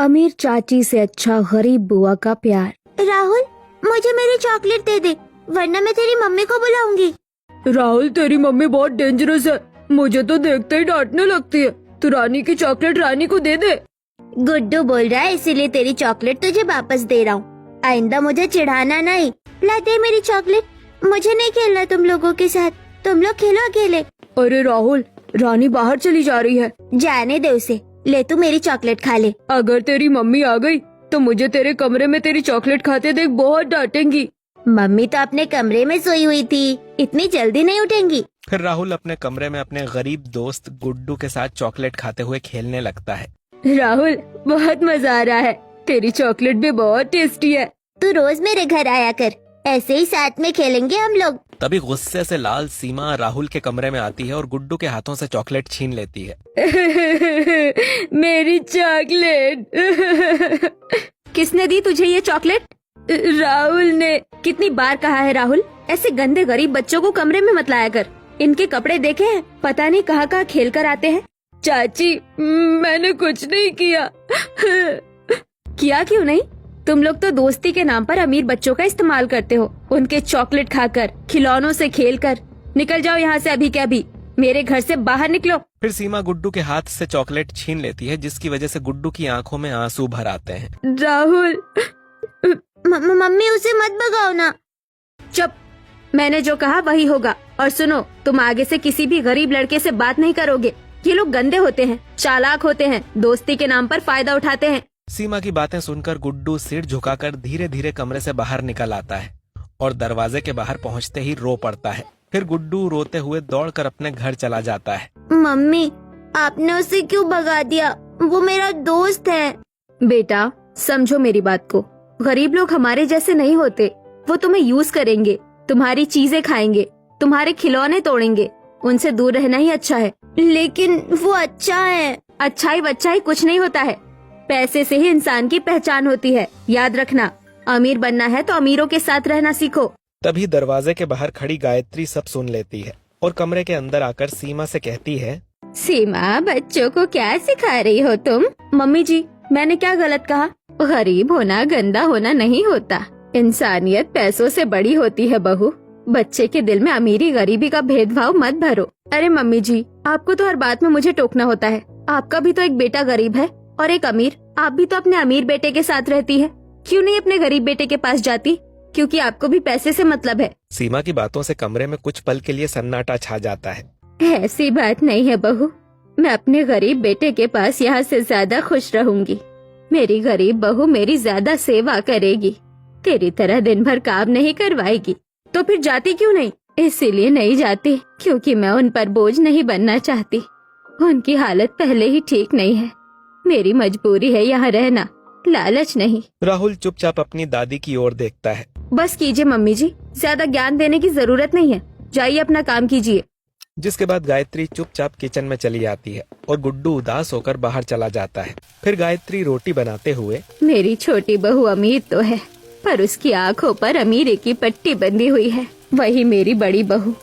अमीर चाची से अच्छा गरीब बुआ का प्यार। राहुल, मुझे मेरी चॉकलेट दे दे, वरना मैं तेरी मम्मी को बुलाऊंगी। राहुल, तेरी मम्मी बहुत डेंजरस है, मुझे तो देखते ही डांटने लगती है। तू रानी की चॉकलेट रानी को दे दे। गुड्डू बोल रहा है इसीलिए तेरी चॉकलेट तुझे वापस दे रहा हूँ। आइंदा मुझे चिढ़ाना नहीं। ला दे मेरी चॉकलेट, मुझे नहीं खेलना तुम लोगों के साथ, तुम लोग खेलो अकेले। अरे राहुल, रानी बाहर चली जा रही है। जाने दे उसे, ले तू मेरी चॉकलेट खा ले। अगर तेरी मम्मी आ गई तो मुझे तेरे कमरे में तेरी चॉकलेट खाते देख बहुत डांटेंगी। मम्मी तो अपने कमरे में सोई हुई थी, इतनी जल्दी नहीं उठेंगी। फिर राहुल अपने कमरे में अपने गरीब दोस्त गुड्डू के साथ चॉकलेट खाते हुए खेलने लगता है। राहुल, बहुत मजा आ रहा है, तेरी चॉकलेट भी बहुत टेस्टी है। तू रोज मेरे घर आया कर, ऐसे ही साथ में खेलेंगे हम लोग। तभी गुस्से से लाल सीमा राहुल के कमरे में आती है और गुड्डू के हाथों से चॉकलेट छीन लेती है। मेरी चॉकलेट। किसने दी तुझे ये चॉकलेट? राहुल ने। कितनी बार कहा है राहुल, ऐसे गंदे गरीब बच्चों को कमरे में मत लाया कर। इनके कपड़े देखे हैं, पता नहीं कहाँ कहाँ खेल कर आते हैं। चाची, मैंने कुछ नहीं किया। किया क्यों नहीं? तुम लोग तो दोस्ती के नाम पर अमीर बच्चों का इस्तेमाल करते हो, उनके चॉकलेट खाकर, खिलौनों से खेलकर। निकल जाओ यहाँ से अभी के अभी, मेरे घर से बाहर निकलो। फिर सीमा गुड्डू के हाथ से चॉकलेट छीन लेती है, जिसकी वजह से गुड्डू की आंखों में आंसू भर आते हैं। राहुल। मम्मी, उसे मत भगाओ ना। चुप, मैंने जो कहा वही होगा। और सुनो, तुम आगे से किसी भी गरीब लड़के से बात नहीं करोगे। ये लोग गंदे होते हैं, चालाक होते हैं, दोस्ती के नाम पर फायदा उठाते हैं। सीमा की बातें सुनकर गुड्डू सिर झुकाकर धीरे धीरे कमरे से बाहर निकल आता है और दरवाजे के बाहर पहुंचते ही रो पड़ता है। फिर गुड्डू रोते हुए दौड़कर अपने घर चला जाता है। मम्मी, आपने उसे क्यों भगा दिया? वो मेरा दोस्त है। बेटा, समझो मेरी बात को, गरीब लोग हमारे जैसे नहीं होते। वो तुम्हें यूज करेंगे, तुम्हारी चीजें खाएंगे, तुम्हारे खिलौने तोड़ेंगे। उनसे दूर रहना ही अच्छा है। लेकिन वो अच्छा है। अच्छाई बच्चाई कुछ नहीं होता है, पैसे से ही इंसान की पहचान होती है। याद रखना, अमीर बनना है तो अमीरों के साथ रहना सीखो। तभी दरवाजे के बाहर खड़ी गायत्री सब सुन लेती है और कमरे के अंदर आकर सीमा से कहती है, सीमा, बच्चों को क्या सिखा रही हो तुम? मम्मी जी, मैंने क्या गलत कहा? गरीब होना गंदा होना नहीं होता, इंसानियत पैसों से बड़ी होती है बहू। बच्चे के दिल में अमीरी गरीबी का भेदभाव मत भरो। अरे मम्मी जी, आपको तो हर बात में मुझे टोकना होता है। आपका भी तो एक बेटा गरीब है और एक अमीर। आप भी तो अपने अमीर बेटे के साथ रहती है, क्यों नहीं अपने गरीब बेटे के पास जाती? क्योंकि आपको भी पैसे से मतलब है। सीमा की बातों से कमरे में कुछ पल के लिए सन्नाटा छा जाता है। ऐसी बात नहीं है बहू, मैं अपने गरीब बेटे के पास यहाँ से ज्यादा खुश रहूंगी। मेरी गरीब बहू मेरी ज्यादा सेवा करेगी, तेरी तरह दिन भर काम नहीं करवाएगी। तो फिर जाती क्यों नहीं? इसीलिए नहीं जाती क्योंकि मैं उन पर बोझ नहीं बनना चाहती। उनकी हालत पहले ही ठीक नहीं है, मेरी मजबूरी है यहाँ रहना, लालच नहीं। राहुल चुपचाप अपनी दादी की ओर देखता है। बस कीजिए मम्मी जी, ज्यादा ज्ञान देने की जरूरत नहीं है, जाइए अपना काम कीजिए। जिसके बाद गायत्री चुपचाप किचन में चली आती है और गुड्डू उदास होकर बाहर चला जाता है। फिर गायत्री रोटी बनाते हुए, मेरी छोटी बहू अमीर तो है, पर उसकी आंखों पर अमीरी की पट्टी बंधी हुई है। वही मेरी बड़ी बहू,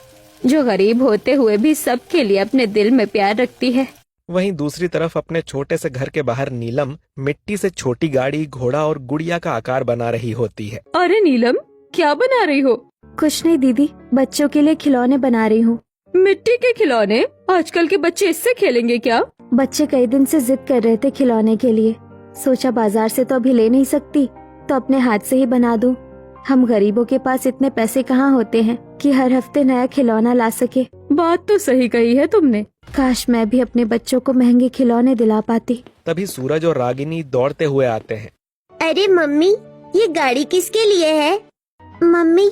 जो गरीब होते हुए भी सबके लिए अपने दिल में प्यार रखती है। वहीं दूसरी तरफ अपने छोटे से घर के बाहर नीलम मिट्टी से छोटी गाड़ी, घोड़ा और गुड़िया का आकार बना रही होती है। अरे नीलम, क्या बना रही हो? कुछ नहीं दीदी, बच्चों के लिए खिलौने बना रही हूँ। मिट्टी के खिलौने? आजकल के बच्चे इससे खेलेंगे क्या? बच्चे कई दिन से जिद कर रहे थे खिलौने के लिए, सोचा बाजार से तो अभी ले नहीं सकती, तो अपने हाथ से ही बना दूं। हम गरीबों के पास इतने पैसे कहाँ होते हैं कि हर हफ्ते नया खिलौना ला सके। बात तो सही कही है तुमने। काश मैं भी अपने बच्चों को महंगे खिलौने दिला पाती। तभी सूरज और रागिनी दौड़ते हुए आते हैं। अरे मम्मी, ये गाड़ी किसके लिए है? मम्मी,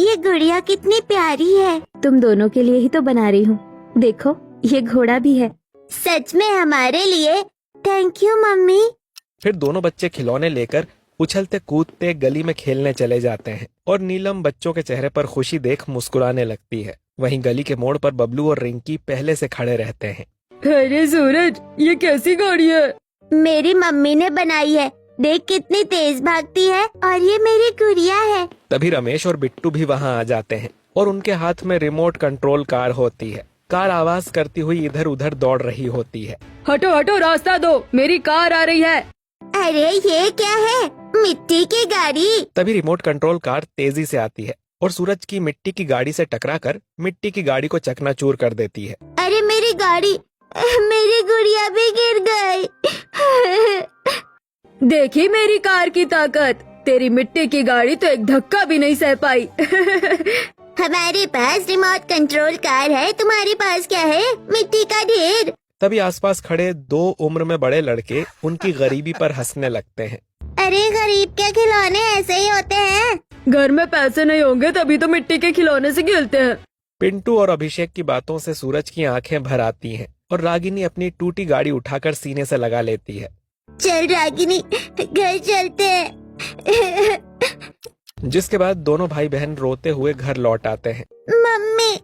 ये गुड़िया कितनी प्यारी है। तुम दोनों के लिए ही तो बना रही हूँ। देखो, ये घोड़ा भी है। सच में हमारे लिए? Thank you mummy. फिर दोनों बच्चे खिलौने लेकर उछलते कूदते गली में खेलने चले जाते हैं और नीलम बच्चों के चेहरे पर खुशी देख मुस्कुराने लगती है। वहीं गली के मोड़ पर बबलू और रिंकी पहले से खड़े रहते हैं। अरे सूरज, ये कैसी गाड़ी है? मेरी मम्मी ने बनाई है, देख कितनी तेज भागती है, और ये मेरी गुड़िया है। तभी रमेश और बिट्टू भी वहाँ आ जाते हैं और उनके हाथ में रिमोट कंट्रोल कार होती है। कार आवाज करती हुई इधर उधर दौड़ रही होती है। हटो हटो, रास्ता दो, मेरी कार आ रही है। अरे ये क्या है? मिट्टी की गाड़ी। तभी रिमोट कंट्रोल कार तेजी से आती है और सूरज की मिट्टी की गाड़ी से टकराकर मिट्टी की गाड़ी को चकनाचूर कर देती है। अरे मेरी गाड़ी, मेरी गुड़िया भी गिर गई। देखी मेरी कार की ताकत, तेरी मिट्टी की गाड़ी तो एक धक्का भी नहीं सह पाई। हमारे पास रिमोट कंट्रोल कार है, तुम्हारे पास क्या है? मिट्टी का ढेर। तभी आसपास खड़े 2 उम्र में बड़े लड़के उनकी गरीबी पर हंसने लगते हैं। अरे गरीब के खिलौने ऐसे ही होते हैं। घर में पैसे नहीं होंगे तभी तो मिट्टी के खिलौने से खेलते हैं। पिंटू और अभिषेक की बातों से सूरज की आंखें भर आती हैं और रागिनी अपनी टूटी गाड़ी उठाकर सीने से लगा लेती है। चल रागिनी, घर चलते हैं। जिसके बाद दोनों भाई बहन रोते हुए घर लौट आते हैं। मम्मी,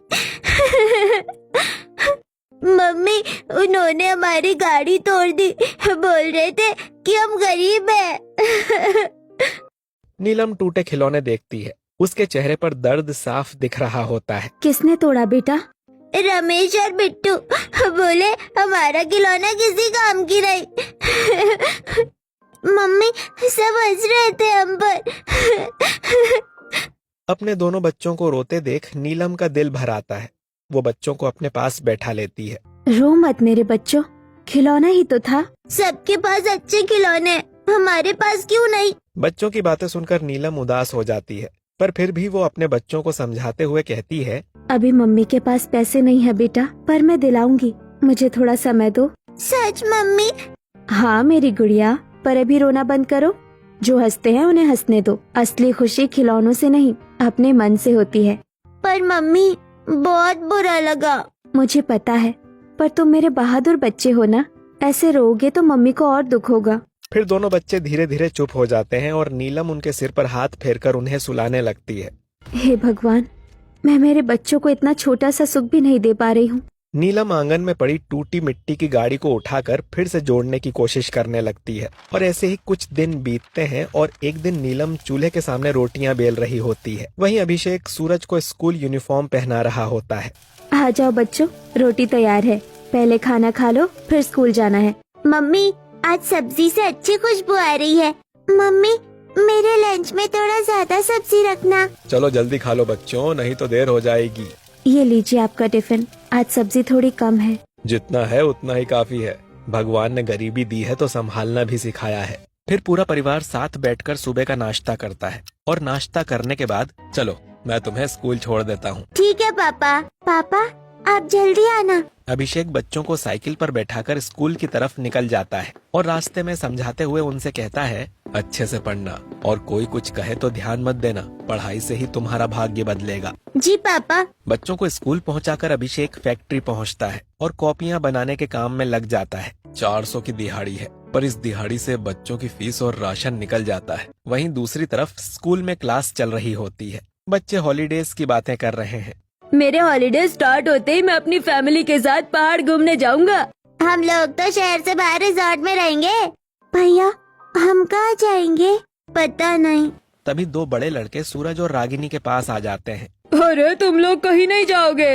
मम्मी, उन्होंने हमारी गाड़ी तोड़ दी। बोल रहे थे कि हम गरीब हैं। नीलम टूटे खिलौने देखती है। उसके चेहरे पर दर्द साफ दिख रहा होता है। किसने तोड़ा बेटा? रमेश और बिट्टू बोले हमारा खिलौना किसी काम की नहीं। मम्मी, सब हंस रहे थे हम पर। अपने दोनों बच्चों को रोते देख नीलम का दिल भर आता है। वो बच्चों को अपने पास बैठा लेती है। रो मत मेरे बच्चों, खिलौना ही तो था। सबके पास अच्छे खिलौने, हमारे पास क्यों नहीं? बच्चों की बातें सुनकर नीलम उदास हो जाती है, पर फिर भी वो अपने बच्चों को समझाते हुए कहती है, अभी मम्मी के पास पैसे नहीं है बेटा, पर मैं दिलाऊंगी, मुझे थोड़ा समय दो। सच मम्मी? हाँ मेरी गुड़िया, पर अभी रोना बंद करो। जो हंसते हैं उन्हें हंसने दो। असली खुशी खिलौनों से नहीं, अपने मन से होती है। पर मम्मी, बहुत बुरा लगा। मुझे पता है, पर तुम मेरे बहादुर बच्चे हो ना, ऐसे रोओगे तो मम्मी को और दुख होगा। फिर दोनों बच्चे धीरे धीरे चुप हो जाते हैं और नीलम उनके सिर पर हाथ फेरकर उन्हें सुलाने लगती है। हे भगवान, मैं मेरे बच्चों को इतना छोटा सा सुख भी नहीं दे पा रही हूँ। नीलम आंगन में पड़ी टूटी मिट्टी की गाड़ी को उठाकर फिर से जोड़ने की कोशिश करने लगती है और ऐसे ही कुछ दिन बीतते हैं और एक दिन नीलम चूल्हे के सामने रोटियां बेल रही होती है। वहीं अभिषेक सूरज को स्कूल यूनिफॉर्म पहना रहा होता है। आ जाओ बच्चों, रोटी तैयार है, पहले खाना खा लो, फिर स्कूल जाना है। मम्मी, आज सब्जी से अच्छी खुशबू आ रही है। मम्मी, मेरे लंच में थोड़ा ज्यादा सब्जी रखना। चलो जल्दी खा लो बच्चों, नहीं तो देर हो जाएगी। ये लीजिए आपका टिफिन, आज सब्जी थोड़ी कम है। जितना है उतना ही काफी है। भगवान ने गरीबी दी है तो संभालना भी सिखाया है। फिर पूरा परिवार साथ बैठकर सुबह का नाश्ता करता है और नाश्ता करने के बाद चलो मैं तुम्हें स्कूल छोड़ देता हूँ। ठीक है पापा। पापा, आप जल्दी आना। अभिषेक बच्चों को साइकिल पर बैठाकर स्कूल की तरफ निकल जाता है और रास्ते में समझाते हुए उनसे कहता है, अच्छे से पढ़ना और कोई कुछ कहे तो ध्यान मत देना, पढ़ाई से ही तुम्हारा भाग्य बदलेगा। जी पापा। बच्चों को स्कूल पहुंचाकर अभिषेक फैक्ट्री पहुंचता है और कॉपियां बनाने के काम में लग जाता है। 400 की दिहाड़ी है, पर इस दिहाड़ी से बच्चों की फीस और राशन निकल जाता है। वहीं दूसरी तरफ स्कूल में क्लास चल रही होती है। बच्चे हॉलीडेज की बातें कर रहे हैं। मेरे हॉलीडे स्टार्ट होते ही मैं अपनी फैमिली के साथ पहाड़ घूमने जाऊंगा। हम लोग तो शहर से बाहर रिजॉर्ट में रहेंगे। भैया, हम कहाँ जाएंगे? पता नहीं। तभी 2 बड़े लड़के सूरज और रागिनी के पास आ जाते हैं। अरे तुम लोग कहीं नहीं जाओगे।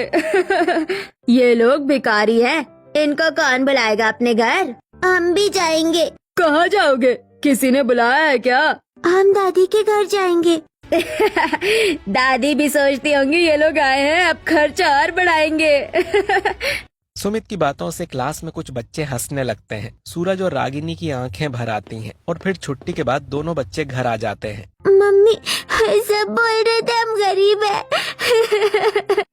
ये लोग भिखारी हैं, इनको कौन बुलाएगा अपने घर? हम भी जाएंगे। कहाँ जाओगे? किसी ने बुलाया है क्या? हम दादी के घर जाएंगे। दादी भी सोचती होंगी ये लोग आए हैं, अब खर्चा और बढ़ाएंगे। सुमित की बातों से क्लास में कुछ बच्चे हंसने लगते हैं। सूरज और रागिनी की आंखें भर आती हैं और फिर छुट्टी के बाद दोनों बच्चे घर आ जाते हैं। मम्मी, सब बोल रहे थे हम गरीब हैं।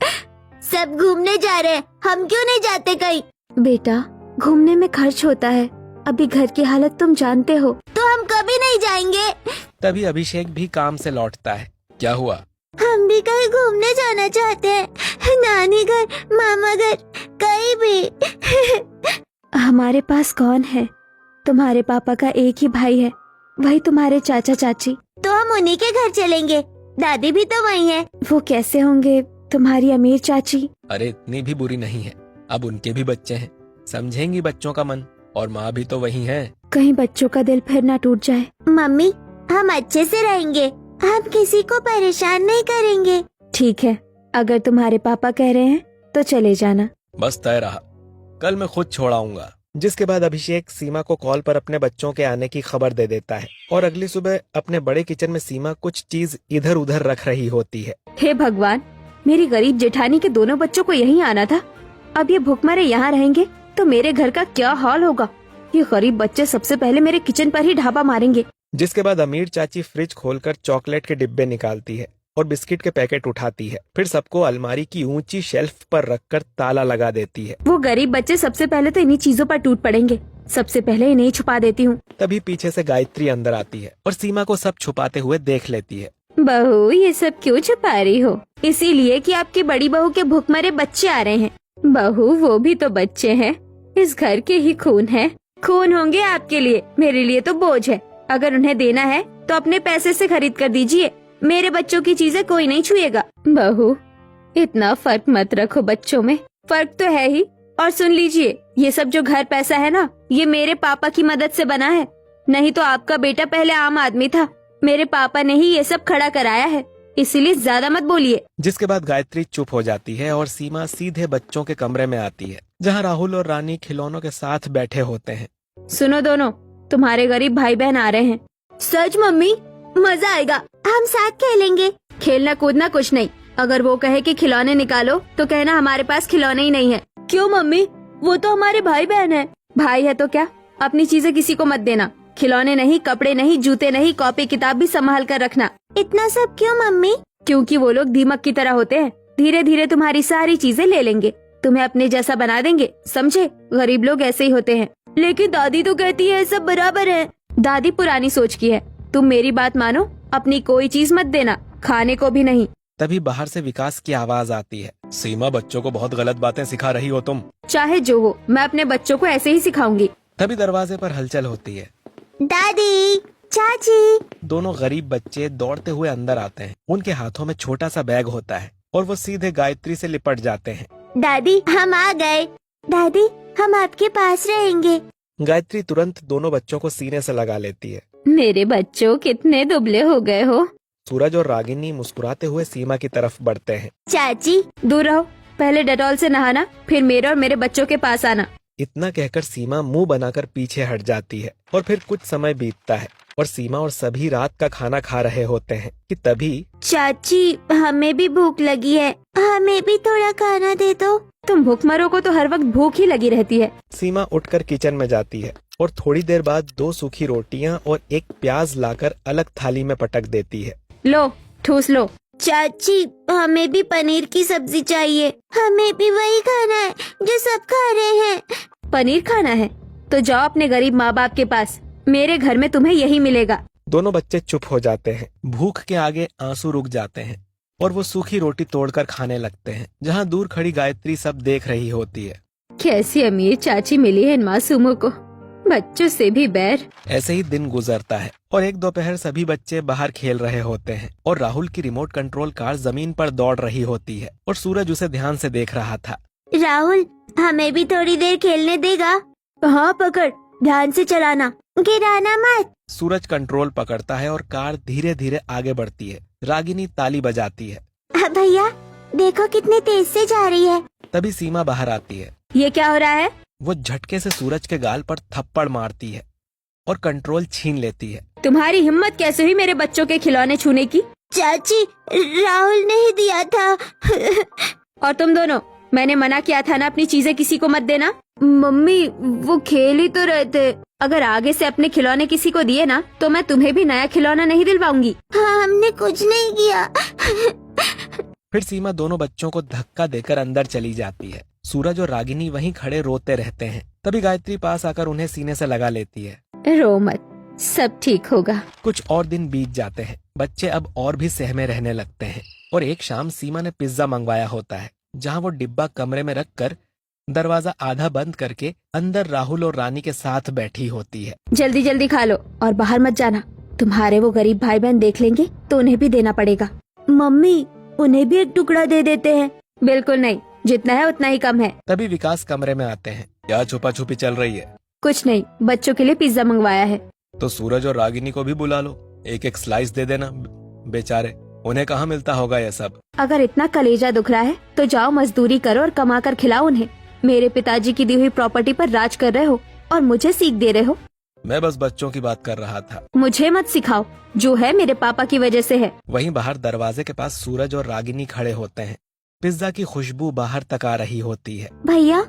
सब घूमने जा रहे हैं, हम क्यों नहीं जाते कहीं? बेटा, घूमने में खर्च होता है, अभी घर की हालत तुम जानते हो। तो हम कभी नहीं जाएंगे। तभी अभिषेक भी काम से लौटता है। क्या हुआ? हम भी कहीं घूमने जाना चाहते हैं, नानी घर, मामा घर, कहीं भी। हमारे पास कौन है? तुम्हारे पापा का एक ही भाई है, वही तुम्हारे चाचा चाची। तो हम उन्हीं के घर चलेंगे, दादी भी तो वही है। वो कैसे होंगे तुम्हारी अमीर चाची? अरे इतनी भी बुरी नहीं है, अब उनके भी बच्चे हैं, समझेंगी बच्चों का मन, और माँ भी तो वही है। कहीं बच्चों का दिल फिर ना टूट जाए। मम्मी, हम अच्छे से रहेंगे, हम किसी को परेशान नहीं करेंगे। ठीक है, अगर तुम्हारे पापा कह रहे हैं तो चले जाना। बस तय रहा, कल मैं खुद छोड़ आऊंगा। जिसके बाद अभिषेक सीमा को कॉल पर अपने बच्चों के आने की खबर दे देता है और अगली सुबह अपने बड़े किचन में सीमा कुछ चीज इधर उधर रख रही होती है। हे भगवान, मेरी गरीब जेठानी के दोनों बच्चों को यहीं आना था। अब ये भूखमरे यहाँ रहेंगे तो मेरे घर का क्या हाल होगा। ये गरीब बच्चे सबसे पहले मेरे किचन पर ही ढाबा मारेंगे। जिसके बाद अमीर चाची फ्रिज खोलकर चॉकलेट के डिब्बे निकालती है और बिस्किट के पैकेट उठाती है। फिर सबको अलमारी की ऊंची शेल्फ पर रखकर ताला लगा देती है। वो गरीब बच्चे सबसे पहले तो इन्हीं चीजों पर टूट पड़ेंगे। सबसे पहले इन्हें छुपा देती हूँ। तभी पीछे से गायत्री अंदर आती है और सीमा को सब छुपाते हुए देख लेती है। बहू, ये सब क्यों छुपा रही हो? इसीलिए कि आपकी बड़ी बहू के भूखमरे बच्चे आ रहे हैं। बहू, वो भी तो बच्चे हैं, इस घर के ही खून है। खून होंगे आपके लिए, मेरे लिए तो बोझ है। अगर उन्हें देना है तो अपने पैसे से खरीद कर दीजिए। मेरे बच्चों की चीजें कोई नहीं छुएगा। बहू, इतना फर्क मत रखो बच्चों में, फर्क तो है ही। और सुन लीजिए, ये सब जो घर पैसा है ना, ये मेरे पापा की मदद से बना है। नहीं तो आपका बेटा पहले आम आदमी था, मेरे पापा ने ही ये सब खड़ा कराया है, इसीलिए ज्यादा मत बोलिए। जिसके बाद गायत्री चुप हो जाती है और सीमा सीधे बच्चों के कमरे में आती है, जहाँ राहुल और रानी खिलौनों के साथ बैठे होते हैं। सुनो दोनों, तुम्हारे गरीब भाई बहन आ रहे हैं। सच मम्मी? मजा आएगा, हम साथ खेलेंगे। खेलना कूदना कुछ नहीं। अगर वो कहे कि खिलौने निकालो तो कहना हमारे पास खिलौने ही नहीं है। क्यों मम्मी? वो तो हमारे भाई बहन है। भाई है तो क्या, अपनी चीजें किसी को मत देना। खिलौने नहीं, कपड़े नहीं, जूते नहीं, कॉपी किताब भी संभाल कर रखना। इतना सब क्यों मम्मी? क्योंकि वो लोग दीमक की तरह होते हैं, धीरे धीरे तुम्हारी सारी चीजें ले लेंगे, तुम्हें अपने जैसा बना देंगे, समझे? गरीब लोग ऐसे ही होते हैं। लेकिन दादी तो कहती है सब बराबर है। दादी पुरानी सोच की है, तुम मेरी बात मानो, अपनी कोई चीज मत देना, खाने को भी नहीं। तभी बाहर से विकास की आवाज आती है। सीमा, बच्चों को बहुत गलत बातें सिखा रही हो तुम। चाहे जो हो, मैं अपने बच्चों को ऐसे ही सिखाऊंगी। तभी दरवाजे पर हलचल होती है। दादी, चाची। दोनों गरीब बच्चे दौड़ते हुए अंदर आते हैं। उनके हाथों में छोटा सा बैग होता है और वो सीधे गायत्री से लिपट जाते हैं। दादी, हम आ गए। दादी, हम आपके पास रहेंगे। गायत्री तुरंत दोनों बच्चों को सीने से लगा लेती है। मेरे बच्चों, कितने दुबले हो गए हो। सूरज और रागिनी मुस्कुराते हुए सीमा की तरफ बढ़ते हैं। चाची, दूर रहो, पहले डेटॉल से नहाना, फिर मेरे और मेरे बच्चों के पास आना। इतना कहकर सीमा मुंह बनाकर पीछे हट जाती है और फिर कुछ समय बीतता है और सीमा और सभी रात का खाना खा रहे होते हैं कि तभी चाची, हमें भी भूख लगी है, हमें भी थोड़ा खाना दे दो। तुम भूखमरों को तो हर वक्त भूख ही लगी रहती है। सीमा उठकर किचन में जाती है और थोड़ी देर बाद 2 सूखी रोटियां और 1 प्याज लाकर अलग थाली में पटक देती है। लो, ठूस लो। चाची, हमें भी पनीर की सब्जी चाहिए। हमें भी वही खाना है जो सब खा रहे हैं। पनीर खाना है तो जाओ अपने गरीब माँ बाप के पास, मेरे घर में तुम्हें यही मिलेगा। दोनों बच्चे चुप हो जाते हैं। भूख के आगे आंसू रुक जाते हैं और वो सूखी रोटी तोड़कर खाने लगते हैं, जहाँ दूर खड़ी गायत्री सब देख रही होती है। कैसी अमीर चाची मिली है इन मासूमों को, बच्चों से भी बैर। ऐसे ही दिन गुजरता है और एक दोपहर सभी बच्चे बाहर खेल रहे होते हैं और राहुल की रिमोट कंट्रोल कार जमीन पर दौड़ रही होती है और सूरज उसे ध्यान से देख रहा था। राहुल, हमें भी थोड़ी देर खेलने देगा? हाँ, पकड़, ध्यान से चलाना, गिराना मत। सूरज कंट्रोल पकड़ता है और कार धीरे धीरे आगे बढ़ती है। रागिनी ताली बजाती है। भैया, देखो कितनी तेज से जा रही है। तभी सीमा बाहर आती है। ये क्या हो रहा है? वो झटके से सूरज के गाल पर थप्पड़ मारती है और कंट्रोल छीन लेती है। तुम्हारी हिम्मत कैसे हुई मेरे बच्चों के खिलौने छूने की? चाची, राहुल ने ही दिया था। और तुम दोनों, मैंने मना किया था ना अपनी चीजें किसी को मत देना। मम्मी, वो खेल ही तो रहे थे। अगर आगे से अपने खिलौने किसी को दिए ना तो मैं तुम्हें भी नया खिलौना नहीं दिलवाऊंगी। हाँ, हमने कुछ नहीं किया। फिर सीमा दोनों बच्चों को धक्का देकर अंदर चली जाती है। सूरज और रागिनी वहीं खड़े रोते रहते हैं। तभी गायत्री पास आकर उन्हें सीने से लगा लेती है। रो मत, सब ठीक होगा। कुछ और दिन बीत जाते हैं। बच्चे अब और भी सहमे रहने लगते हैं और एक शाम सीमा ने पिज्जा मंगवाया होता है, जहाँ वो डिब्बा कमरे में रखकर दरवाजा आधा बंद करके अंदर राहुल और रानी के साथ बैठी होती है। जल्दी जल्दी खा लो और बाहर मत जाना, तुम्हारे वो गरीब भाई बहन देख लेंगे तो उन्हें भी देना पड़ेगा। मम्मी, उन्हें भी एक टुकड़ा दे देते हैं। बिल्कुल नहीं, जितना है उतना ही कम है। तभी विकास कमरे में आते हैं। क्या छुपा छुपी चल रही है? कुछ नहीं, बच्चों के लिए पिज्जा मंगवाया है। तो सूरज और रागिनी को भी बुला लो, एक एक स्लाइस दे देना। बेचारे, उन्हें कहाँ मिलता होगा ये सब। अगर इतना कलेजा दुख रहा है तो जाओ मजदूरी करो और कमा कर खिलाओ उन्हें। मेरे पिताजी की दी हुई प्रॉपर्टी पर राज कर रहे हो और मुझे सीख दे रहे हो। मैं बस बच्चों की बात कर रहा था। मुझे मत सिखाओ, जो है मेरे पापा की वजह से है। वहीं बाहर दरवाजे के पास सूरज और रागिनी खड़े होते हैं। पिज्जा की खुशबू बाहर तक आ रही होती है। भैया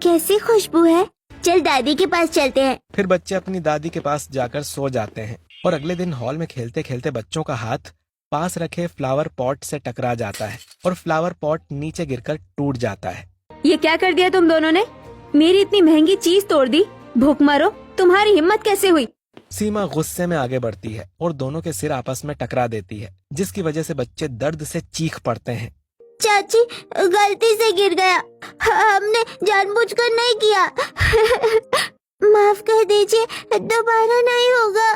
कैसी खुशबू है, चल दादी के पास चलते हैं। फिर बच्चे अपनी दादी के पास जाकर सो जाते हैं और अगले दिन हॉल में खेलते खेलते बच्चों का हाथ पास रखे फ्लावर पॉट से टकरा जाता है और फ्लावर पॉट नीचे गिरकर टूट जाता है। ये क्या कर दिया तुम दोनों ने? मेरी इतनी महंगी चीज तोड़ दी। भूख मरो, तुम्हारी हिम्मत कैसे हुई? सीमा गुस्से में आगे बढ़ती है और दोनों के सिर आपस में टकरा देती है, जिसकी वजह से बच्चे दर्द से चीख पड़ते हैं। चाची गलती से गिर गया, हमने जानबूझकर नहीं किया। माफ कर दीजिए, दोबारा नहीं होगा।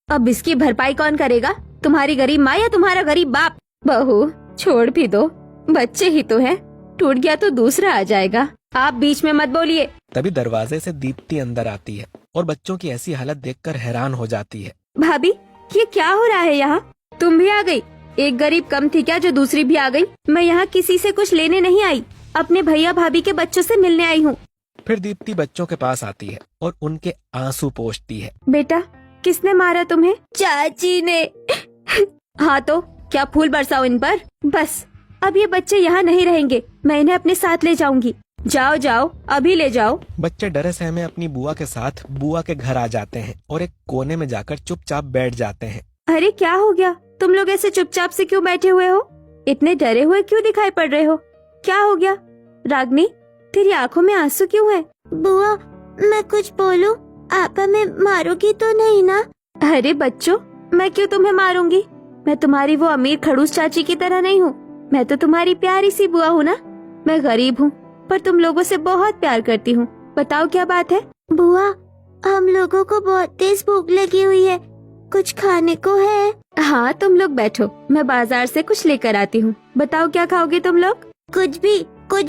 अब इसकी भरपाई कौन करेगा? तुम्हारी गरीब माँ या तुम्हारा गरीब बाप? बहू छोड़ भी दो, बच्चे ही तो हैं। टूट गया तो दूसरा आ जाएगा। आप बीच में मत बोलिए। तभी दरवाजे से दीप्ति अंदर आती है और बच्चों की ऐसी हालत देखकर हैरान हो जाती है। भाभी ये क्या हो रहा है यहाँ? तुम भी आ गई? एक गरीब कम थी क्या जो दूसरी भी आ गई? मैं यहाँ किसी से कुछ लेने नहीं आई, अपने भैया भाभी के बच्चों से मिलने आई हूँ। फिर दीप्ति बच्चों के पास आती है और उनके आंसू पोंछती है। बेटा किसने मारा तुम्हें? चाची ने। हाँ तो क्या फूल बरसाओ इन पर। बस अब ये बच्चे यहाँ नहीं रहेंगे, मैं इन्हें अपने साथ ले जाऊंगी। जाओ जाओ, अभी ले जाओ। बच्चे डरे सहमे अपनी बुआ के साथ बुआ के घर आ जाते हैं और एक कोने में जाकर चुपचाप बैठ जाते हैं। अरे क्या हो गया? तुम लोग ऐसे चुपचाप से क्यों बैठे हुए हो? इतने डरे हुए क्यों दिखाई पड़ रहे हो? क्या हो गया? रागनी तेरी आंखों में आंसू क्यों है? बुआ मैं कुछ बोलूं? आप हमें मारोगी तो नहीं ना? अरे बच्चों, मैं क्यों तुम्हें मारूंगी? मैं तुम्हारी वो अमीर खड़ूस चाची की तरह नहीं हूँ। मैं तो तुम्हारी प्यारी सी बुआ हूँ ना। मैं गरीब हूँ पर तुम लोगों से बहुत प्यार करती हूँ। बताओ क्या बात है? बुआ हम लोगों को बहुत तेज भूख लगी हुई है, कुछ खाने को है? हाँ तुम लोग बैठो, मैं बाजार से कुछ लेकर आती हूँ। बताओ क्या खाओगे तुम लोग? कुछ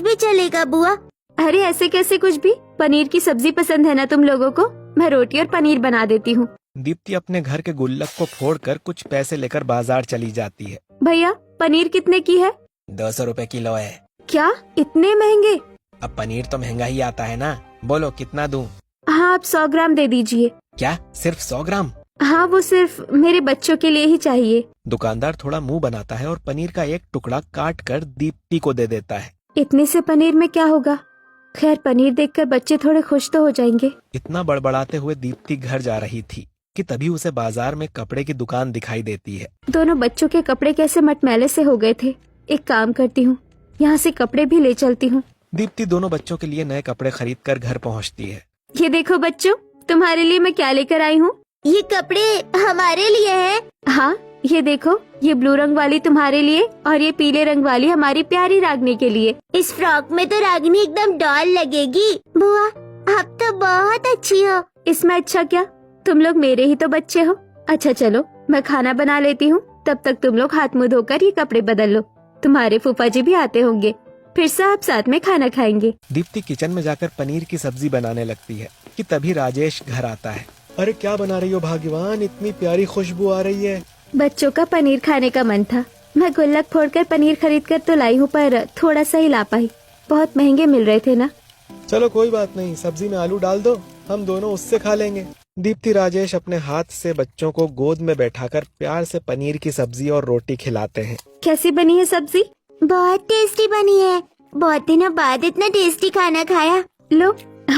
भी चलेगा बुआ। अरे ऐसे कैसे कुछ भी? पनीर की सब्जी पसंद है ना तुम लोगों को? मैं रोटी और पनीर बना देती हूँ। दीप्ति अपने घर के गुल्लक को फोड़कर कुछ पैसे लेकर बाजार चली जाती है। भैया पनीर कितने की है? 200 रुपए किलो है। क्या इतने महंगे? अब पनीर तो महंगा ही आता है ना, बोलो कितना दूं? हाँ आप 100 ग्राम दे दीजिए। क्या सिर्फ 100 ग्राम? हाँ वो सिर्फ मेरे बच्चों के लिए ही चाहिए। दुकानदार थोड़ा मुंह बनाता है और पनीर का एक टुकड़ा काट कर दीप्ति को दे देता है। इतने से पनीर में क्या होगा? खैर पनीर देखकर बच्चे थोड़े खुश तो हो जाएंगे। इतना बड़बड़ाते हुए दीप्ति घर जा रही थी कि तभी उसे बाजार में कपड़े की दुकान दिखाई देती है। दोनों बच्चों के कपड़े कैसे मटमैले से हो गए थे। एक काम करती हूँ, यहाँ से कपड़े भी ले चलती हूँ। दीप्ति दोनों बच्चों के लिए नए कपड़े खरीद कर घर पहुँचती है। ये देखो बच्चों, तुम्हारे लिए मैं क्या लेकर आई हूँ। ये कपड़े हमारे लिए हैं? हाँ ये देखो, ये ब्लू रंग वाली तुम्हारे लिए और ये पीले रंग वाली हमारी प्यारी रागनी के लिए। इस फ्रॉक में तो रागिनी एकदम डॉल लगेगी। बुआ आप तो बहुत अच्छी हो। इसमें अच्छा क्या, तुम लोग मेरे ही तो बच्चे हो। अच्छा चलो मैं खाना बना लेती हूँ, तब तक तुम लोग हाथ मुंह धोकर ये कपड़े बदल लो। तुम्हारे फूफा जी भी आते होंगे, फिर सब साथ में खाना खाएंगे। दीप्ति किचन में जाकर पनीर की सब्जी बनाने लगती है कि तभी राजेश घर आता है। अरे क्या बना रही हो भाग्यवान, इतनी प्यारी खुशबू आ रही है। बच्चों का पनीर खाने का मन था, मैं गुल्लक फोड़कर पनीर खरीद कर तो लाई हूँ, पर थोड़ा सा ही ला पाई। बहुत महंगे मिल रहे थे ना। चलो कोई बात नहीं, सब्जी में आलू डाल दो, हम दोनों उससे खा लेंगे। दीप्ति राजेश अपने हाथ से बच्चों को गोद में बैठाकर प्यार से पनीर की सब्जी और रोटी खिलाते हैं। कैसी बनी है सब्जी? बहुत टेस्टी बनी है, बहुत दिनों बाद इतना टेस्टी खाना खाया। लो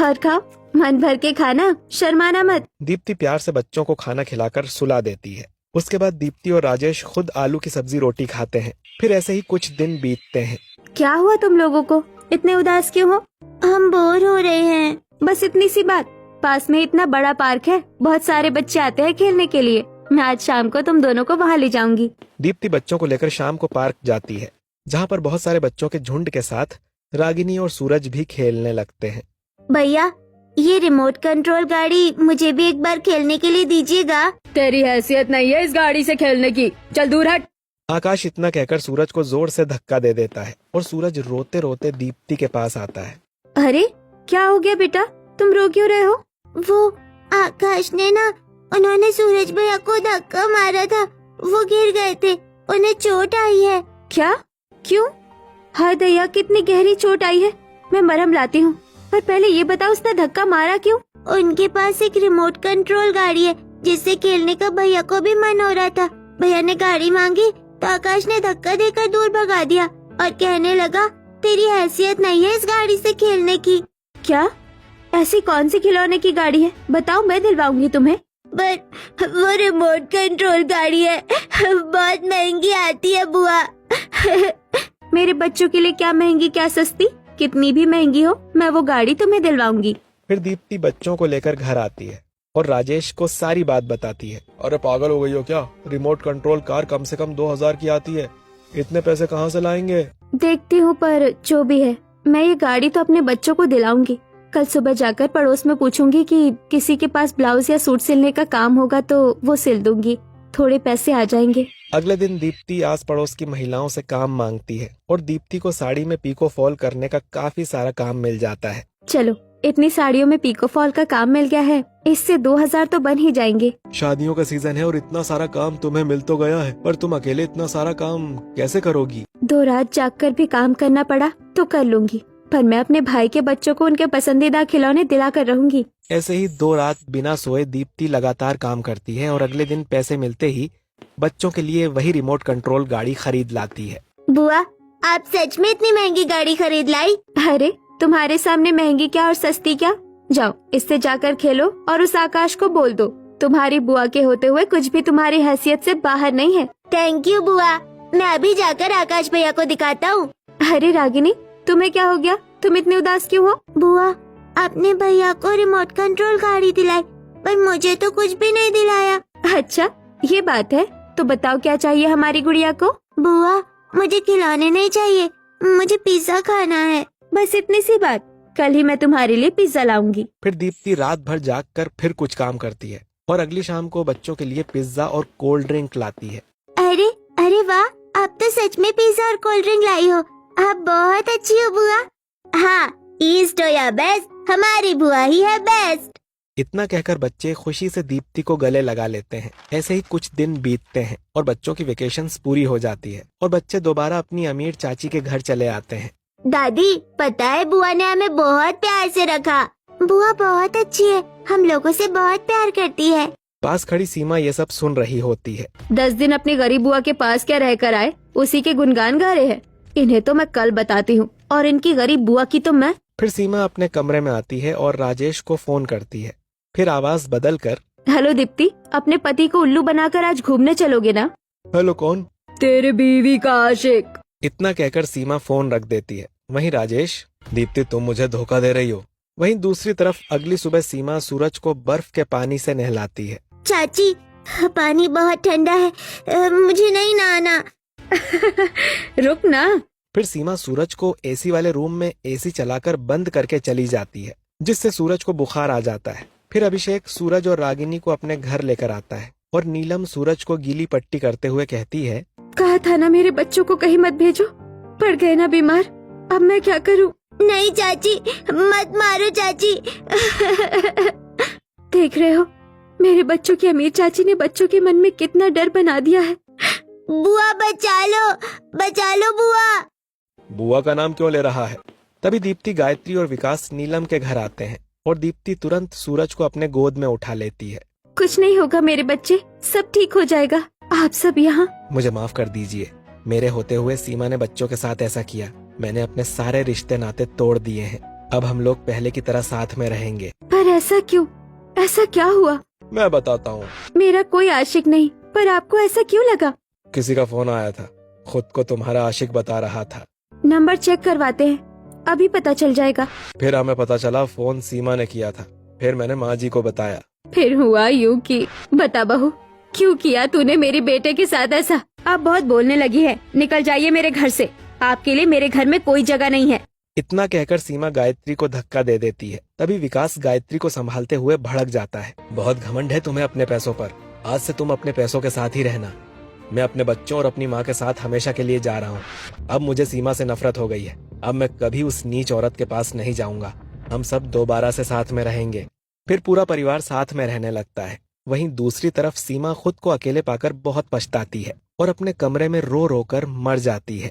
और खाओ, मन भर के खाना, शर्माना मत। दीप्ति प्यार से बच्चों को खाना खिलाकर सुला देती है। उसके बाद दीप्ति और राजेश खुद आलू की सब्जी रोटी खाते हैं। फिर ऐसे ही कुछ दिन बीतते हैं। क्या हुआ तुम लोगों को, इतने उदास क्यों हो? हम बोर हो रहे हैं। बस इतनी सी बात? पास में इतना बड़ा पार्क है, बहुत सारे बच्चे आते हैं खेलने के लिए। मैं आज शाम को तुम दोनों को वहाँ ले जाऊंगी। दीप्ति बच्चों को लेकर शाम को पार्क जाती है, जहाँ पर बहुत सारे बच्चों के झुंड के साथ रागिनी और सूरज भी खेलने लगते हैं। भैया ये रिमोट कंट्रोल गाड़ी मुझे भी एक बार खेलने के लिए दीजिएगा। तेरी हैसियत नहीं है इस गाड़ी से खेलने की, चल दूर हट। आकाश इतना कहकर सूरज को जोर से धक्का दे देता है और सूरज रोते रोते दीप्ति के पास आता है। अरे क्या हो गया बेटा, तुम रो क्यों रहे हो? वो आकाश ने ना, उन्होंने सूरज भैया को धक्का मारा था, वो गिर गए थे, उन्हें चोट आई है। क्या? क्यों? हाय दया, कितनी गहरी चोट आई है। मैं मरहम लाती हूँ। पर पहले ये बताओ उसने धक्का मारा क्यों? उनके पास एक रिमोट कंट्रोल गाड़ी है जिससे खेलने का भैया को भी मन हो रहा था। भैया ने गाड़ी मांगी तो आकाश ने धक्का देकर दूर भगा दिया और कहने लगा, तेरी हैसियत नहीं है इस गाड़ी से खेलने की। क्या? ऐसी कौन सी खिलौने की गाड़ी है? बताओ, मैं दिलवाऊंगी तुम्हें। पर वो रिमोट कंट्रोल गाड़ी है, बहुत महंगी आती है बुआ। मेरे बच्चों के लिए क्या महंगी क्या सस्ती, कितनी भी महंगी हो मैं वो गाड़ी तुम्हें दिलवाऊंगी। फिर दीप्ति बच्चों को लेकर घर आती है और राजेश को सारी बात बताती है। अरे पागल हो गई हो क्या? रिमोट कंट्रोल कार कम से कम 2000 की आती है, इतने पैसे कहाँ से लाएंगे? देखती हूँ, पर जो भी है मैं ये गाड़ी तो अपने बच्चों को दिलाऊंगी। कल सुबह जाकर पड़ोस में पूछूंगी कि किसी के पास ब्लाउज या सूट सिलने का काम होगा तो वो सिल दूंगी, थोड़े पैसे आ जाएंगे। अगले दिन दीप्ति आस पड़ोस की महिलाओं से काम मांगती है और दीप्ति को साड़ी में पीको फॉल करने का काफी सारा काम मिल जाता है। चलो, इतनी साड़ियों में पीको फॉल का काम मिल गया है, इससे 2000 तो बन ही जाएंगे। शादियों का सीजन है और इतना सारा काम तुम्हें मिल तो गया है, पर तुम अकेले इतना सारा काम कैसे करोगी? 2 रात जागकर भी काम करना पड़ा तो कर लूंगी, पर मैं अपने भाई के बच्चों को उनके पसंदीदा खिलौने दिला कर रहूंगी। ऐसे ही 2 रात बिना सोए दीप्ति लगातार काम करती है और अगले दिन पैसे मिलते ही बच्चों के लिए वही रिमोट कंट्रोल गाड़ी खरीद लाती है। बुआ, आप सच में इतनी महंगी गाड़ी खरीद लाई? अरे तुम्हारे सामने महंगी क्या और सस्ती क्या? जाओ, इससे जाकर खेलो और उस आकाश को बोल दो तुम्हारी बुआ के होते हुए कुछ भी तुम्हारी हैसियत से बाहर नहीं है। थैंक यू बुआ, मैं अभी जाकर आकाश भैया को दिखाता हूँ। अरे रागिनी, तुम्हें क्या हो गया? तुम इतनी उदास क्यों हो? बुआ, आपने भैया को रिमोट कंट्रोल गाड़ी दिलाई पर मुझे तो कुछ भी नहीं दिलाया। अच्छा, ये बात है, तो बताओ क्या चाहिए हमारी गुड़िया को? बुआ, मुझे खिलौने नहीं चाहिए, मुझे पिज्जा खाना है। बस इतनी सी बात? कल ही मैं तुम्हारे लिए पिज्जा लाऊंगी। फिर दीप्ति रात भर जागकर फिर कुछ काम करती है और अगली शाम को बच्चों के लिए पिज्जा और कोल्ड ड्रिंक लाती है। अरे अरे वाह, आप तो सच में पिज्जा और कोल्ड ड्रिंक लाई हो, आप बहुत अच्छी हो बुआ। हाँ, ईस्ट हो या बेस्ट, हमारी बुआ ही है बेस्ट। इतना कहकर बच्चे खुशी से दीप्ति को गले लगा लेते हैं। ऐसे ही कुछ दिन बीतते हैं और बच्चों की वेकेशंस पूरी हो जाती है और बच्चे दोबारा अपनी अमीर चाची के घर चले आते हैं। दादी, पता है बुआ ने हमें बहुत प्यार से रखा। बुआ बहुत अच्छी है, हम लोगों से बहुत प्यार करती है। पास खड़ी सीमा ये सब सुन रही होती है। 10 दिन अपनी गरीब बुआ के पास क्या रहकर आए, उसी के गुनगान गा रहे हैं। इन्हें तो मैं कल बताती हूँ और इनकी गरीब बुआ की तो मैं। फिर सीमा अपने कमरे में आती है और राजेश को फोन करती है। फिर आवाज बदल कर, हेलो दीप्ति, अपने पति को उल्लू बनाकर आज घूमने चलोगे ना? हेलो, कौन? तेरे बीवी का आशिक। इतना कहकर सीमा फोन रख देती है। वहीं राजेश, दीप्ति तुम मुझे धोखा दे रही हो। वहीं दूसरी तरफ अगली सुबह सीमा सूरज को बर्फ के पानी से नहलाती है। चाची, पानी बहुत ठंडा है, मुझे नहीं नहाना। रुक ना। फिर सीमा सूरज को एसी वाले रूम में एसी चलाकर बंद करके चली जाती है, जिससे सूरज को बुखार आ जाता है। फिर अभिषेक सूरज और रागिनी को अपने घर लेकर आता है और नीलम सूरज को गीली पट्टी करते हुए कहती है, कहा था ना मेरे बच्चों को कहीं मत भेजो, पड़ गए ना बीमार, अब मैं क्या करूं? नहीं चाची, मत मारो चाची। देख रहे हो मेरे बच्चों की अमीर चाची ने बच्चों के मन में कितना डर बना दिया है। बुआ बचा लो बुआ। बुआ का नाम क्यों ले रहा है? तभी दीप्ति, गायत्री और विकास नीलम के घर आते हैं और दीप्ति तुरंत सूरज को अपने गोद में उठा लेती है। कुछ नहीं होगा मेरे बच्चे, सब ठीक हो जाएगा। आप सब यहाँ। मुझे माफ कर दीजिए, मेरे होते हुए सीमा ने बच्चों के साथ ऐसा किया। मैंने अपने सारे रिश्ते नाते तोड़ दिए हैं। अब हम लोग पहले की तरह साथ में रहेंगे। पर ऐसा क्यों? ऐसा क्या हुआ? मैं बताता हूँ। मेरा कोई आशिक नहीं, पर आपको ऐसा क्यों लगा? किसी का फोन आया था, खुद को तुम्हारा आशिक बता रहा था। नंबर चेक करवाते हैं, अभी पता चल जाएगा। फिर हमें पता चला फोन सीमा ने किया था। फिर मैंने माँ जी को बताया। फिर हुआ यूं कि बता बहू, क्यों किया तूने मेरे बेटे के साथ ऐसा? आप बहुत बोलने लगी है, निकल जाइए मेरे घर से। आपके लिए मेरे घर में कोई जगह नहीं है। इतना कहकर सीमा गायत्री को धक्का दे देती है। तभी विकास गायत्री को संभालते हुए भड़क जाता है। बहुत घमंड है तुम्हें अपने पैसों पर। आज से तुम अपने पैसों के साथ ही रहना। मैं अपने बच्चों और अपनी माँ के साथ हमेशा के लिए जा रहा हूँ। अब मुझे सीमा से नफरत हो गई है। अब मैं कभी उस नीच औरत के पास नहीं जाऊंगा। हम सब दोबारा से साथ में रहेंगे। फिर पूरा परिवार साथ में रहने लगता है। वहीं दूसरी तरफ सीमा खुद को अकेले पाकर बहुत पछताती है और अपने कमरे में रो रो कर मर जाती है।